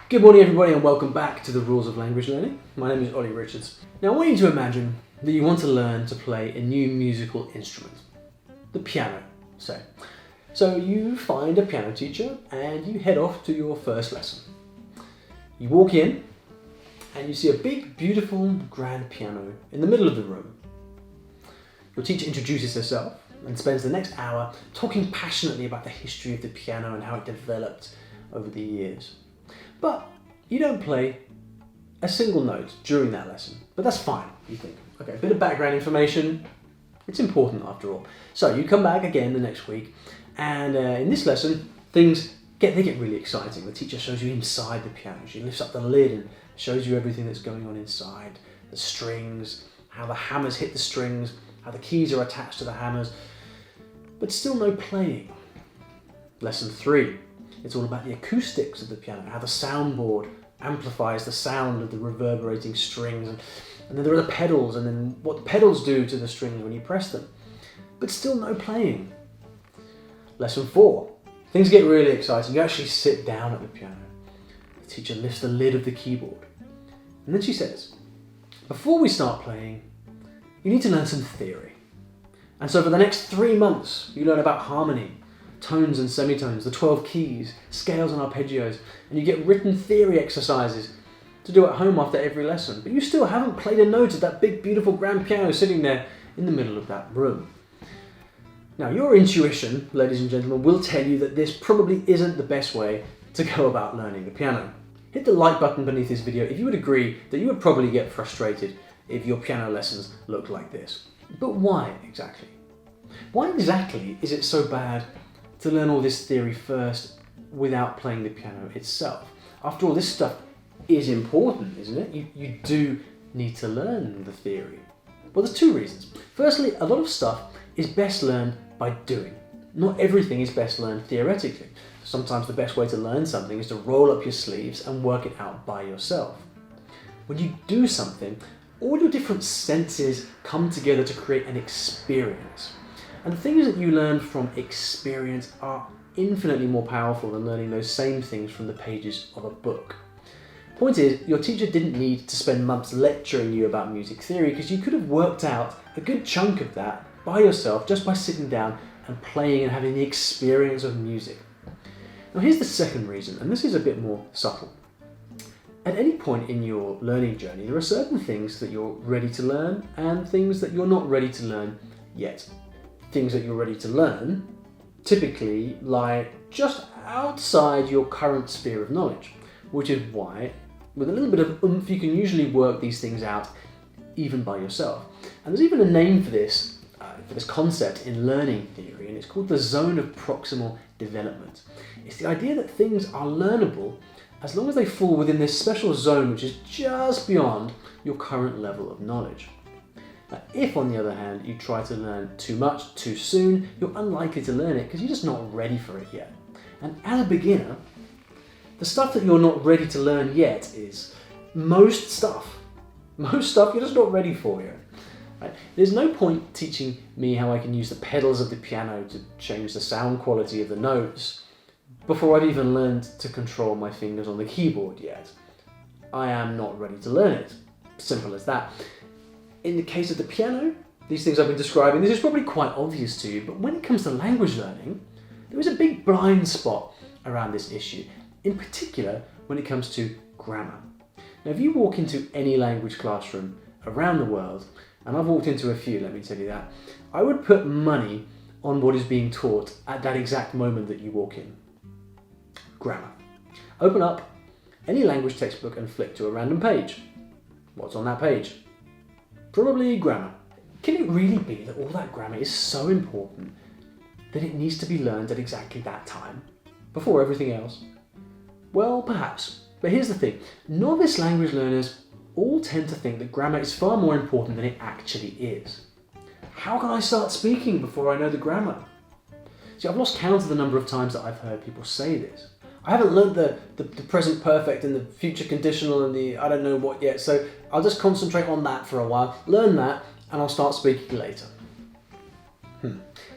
Good morning everybody and welcome back to the Rules of Language Learning. My name is Olly Richards. Now I want you to imagine that you want to learn to play a new musical instrument. The piano, say. So you find a piano teacher and you head off to your first lesson. You walk in and you see a big, beautiful, grand piano in the middle of the room. Your teacher introduces herself and spends the next hour talking passionately about the history of the piano and how it developed over the years. But you don't play a single note during that lesson. But that's fine, you think. Okay, a bit of background information, it's important after all. So you come back again the next week, and in this lesson, things get really exciting. The teacher shows you inside the piano. She lifts up the lid and shows you everything that's going on inside. The strings, how the hammers hit the strings, how the keys are attached to the hammers, but still no playing. Lesson 3. It's all about the acoustics of the piano, how the soundboard amplifies the sound of the reverberating strings, and then there are the pedals, and then what the pedals do to the strings when you press them. But still no playing. Lesson 4. Things get really exciting. You actually sit down at the piano. The teacher lifts the lid of the keyboard. And then she says, before we start playing, you need to learn some theory. And so for the next 3 months, you learn about harmony, tones and semitones, the 12 keys, scales and arpeggios, and you get written theory exercises to do at home after every lesson. But you still haven't played a note at that big, beautiful grand piano sitting there in the middle of that room. Now, your intuition, ladies and gentlemen, will tell you that this probably isn't the best way to go about learning the piano. Hit the like button beneath this video if you would agree that you would probably get frustrated if your piano lessons looked like this. But why exactly? Why exactly is it so bad to learn all this theory first without playing the piano itself? After all, this stuff is important, isn't it? You do need to learn the theory. Well, there's 2 reasons. Firstly, a lot of stuff is best learned by doing. Not everything is best learned theoretically. Sometimes the best way to learn something is to roll up your sleeves and work it out by yourself. When you do something, all your different senses come together to create an experience. And the things that you learn from experience are infinitely more powerful than learning those same things from the pages of a book. Point is, your teacher didn't need to spend months lecturing you about music theory because you could have worked out a good chunk of that by yourself just by sitting down and playing and having the experience of music. Now here's the second reason, and this is a bit more subtle. At any point in your learning journey, there are certain things that you're ready to learn and things that you're not ready to learn yet. Things that you're ready to learn typically lie just outside your current sphere of knowledge, which is why, with a little bit of oomph, you can usually work these things out even by yourself. And there's even a name for this concept in learning theory, and it's called the zone of proximal development. It's the idea that things are learnable as long as they fall within this special zone which is just beyond your current level of knowledge. Now, if, on the other hand, you try to learn too much too soon, you're unlikely to learn it because you're just not ready for it yet. And as a beginner, the stuff that you're not ready to learn yet is most stuff. Most stuff you're just not ready for yet. Right? There's no point teaching me how I can use the pedals of the piano to change the sound quality of the notes before I've even learned to control my fingers on the keyboard yet. I am not ready to learn it. Simple as that. In the case of the piano, these things I've been describing, this is probably quite obvious to you, but when it comes to language learning, there is a big blind spot around this issue, in particular when it comes to grammar. Now, if you walk into any language classroom around the world, and I've walked into a few, let me tell you that, I would put money on what is being taught at that exact moment that you walk in. Grammar. Open up any language textbook and flick to a random page. What's on that page? Probably grammar. Can it really be that all that grammar is so important that it needs to be learned at exactly that time, before everything else? Well, perhaps. But here's the thing. Novice language learners all tend to think that grammar is far more important than it actually is. How can I start speaking before I know the grammar? See, I've lost count of the number of times that I've heard people say this. I haven't learned the present perfect and the future conditional and the I don't know what yet, so I'll just concentrate on that for a while, learn that, and I'll start speaking later.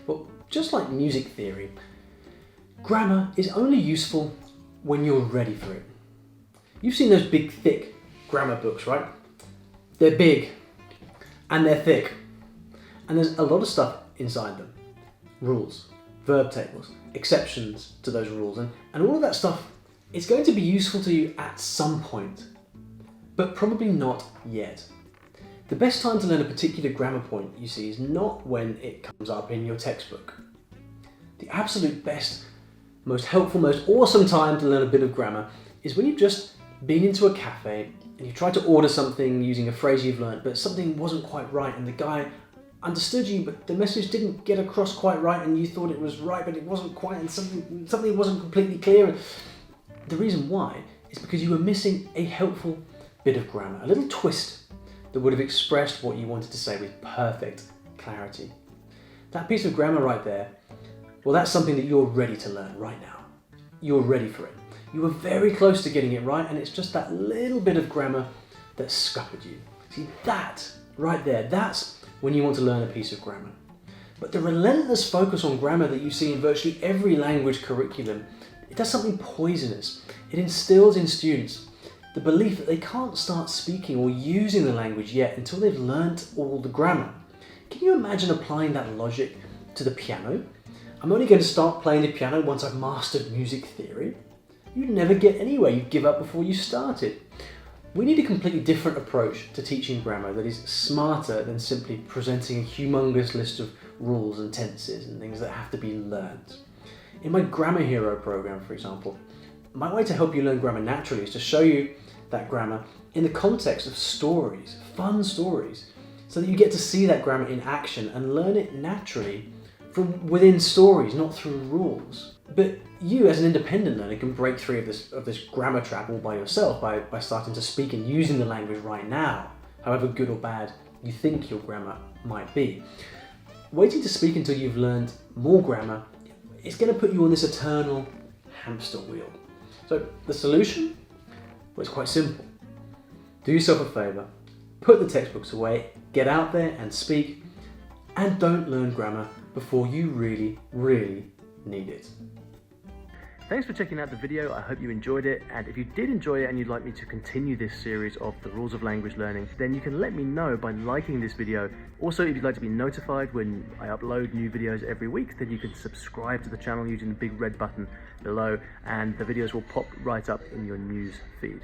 Well, just like music theory, grammar is only useful when you're ready for it. You've seen those big, thick grammar books, right? They're big and they're thick. And there's a lot of stuff inside them. Rules, verb tables, exceptions to those rules. And all of that stuff is going to be useful to you at some point, but probably not yet. The best time to learn a particular grammar point, you see, is not when it comes up in your textbook. The absolute best, most helpful, most awesome time to learn a bit of grammar is when you've just been into a cafe and you tried to order something using a phrase you've learned, but something wasn't quite right and the guy understood you, but the message didn't get across quite right and you thought it was right, but it wasn't quite, and something wasn't completely clear. And the reason why is because you were missing a helpful bit of grammar, a little twist that would have expressed what you wanted to say with perfect clarity. That piece of grammar right there, well, that's something that you're ready to learn right now. You're ready for it. You were very close to getting it right, and it's just that little bit of grammar that scuppered you. See, that right there, that's when you want to learn a piece of grammar. But the relentless focus on grammar that you see in virtually every language curriculum, it does something poisonous. It instills in students the belief that they can't start speaking or using the language yet until they've learnt all the grammar. Can you imagine applying that logic to the piano? I'm only going to start playing the piano once I've mastered music theory. You'd never get anywhere, you'd give up before you started. We need a completely different approach to teaching grammar that is smarter than simply presenting a humongous list of rules and tenses and things that have to be learned. In my Grammar Hero program, for example, my way to help you learn grammar naturally is to show you that grammar in the context of stories, fun stories, so that you get to see that grammar in action and learn it naturally from within stories, not through rules. But you, as an independent learner, can break free of this grammar trap all by yourself by starting to speak and using the language right now, however good or bad you think your grammar might be. Waiting to speak until you've learned more grammar is going to put you on this eternal hamster wheel. So the solution? Well, it's quite simple. Do yourself a favour, put the textbooks away, get out there and speak, and don't learn grammar before you really, really need it. Thanks for checking out the video. I hope you enjoyed it, and if you did enjoy it and you'd like me to continue this series of the rules of language learning, then you can let me know by liking this video. Also, if you'd like to be notified when I upload new videos every week, then you can subscribe to the channel using the big red button below, and the videos will pop right up in your news feed.